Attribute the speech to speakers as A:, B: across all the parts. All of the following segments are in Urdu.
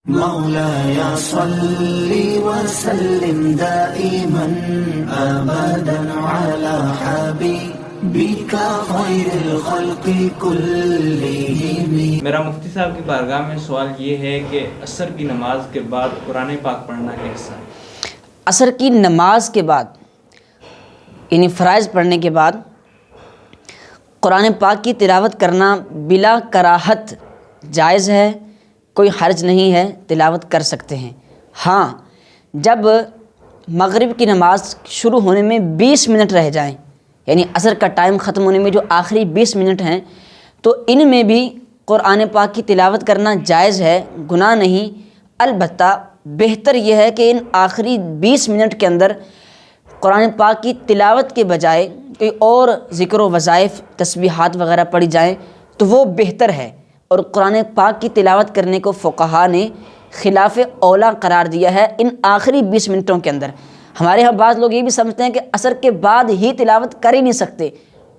A: مولاي صل وسلم دائما ابدا على حبيبك خير الخلق كلهم۔
B: میرا مفتی صاحب کی بارگاہ میں سوال یہ ہے کہ عصر کی نماز کے بعد قرآن پاک پڑھنا کیسا ہے؟
C: عصر کی نماز کے بعد یعنی فرائض پڑھنے کے بعد قرآن پاک کی تلاوت کرنا بلا کراہت جائز ہے، کوئی حرج نہیں ہے، تلاوت کر سکتے ہیں۔ ہاں، جب مغرب کی نماز شروع ہونے میں 20 منٹ رہ جائیں، یعنی عصر کا ٹائم ختم ہونے میں جو آخری 20 منٹ ہیں، تو ان میں بھی قرآن پاک کی تلاوت کرنا جائز ہے، گناہ نہیں۔ البتہ بہتر یہ ہے کہ ان آخری 20 منٹ کے اندر قرآن پاک کی تلاوت کے بجائے کوئی اور ذکر و وظائف، تسبیحات وغیرہ پڑھی جائیں تو وہ بہتر ہے۔ اور قرآن پاک کی تلاوت کرنے کو فقہا نے خلاف اولا قرار دیا ہے ان آخری 20 منٹوں کے اندر۔ ہمارے ہاں بعض لوگ یہ بھی سمجھتے ہیں کہ عصر کے بعد ہی تلاوت کر ہی نہیں سکتے،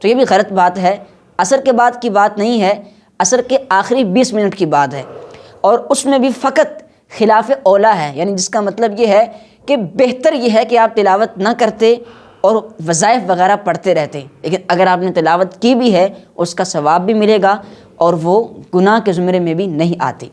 C: تو یہ بھی غلط بات ہے۔ عصر کے بعد کی بات نہیں ہے، عصر کے آخری 20 منٹ کی بات ہے، اور اس میں بھی فقط خلاف اولا ہے، یعنی جس کا مطلب یہ ہے کہ بہتر یہ ہے کہ آپ تلاوت نہ کرتے اور وظائف وغیرہ پڑھتے رہتے، لیکن اگر آپ نے تلاوت کی بھی ہے اس کا ثواب بھی ملے گا اور وہ گناہ کے زمرے میں بھی نہیں آتی۔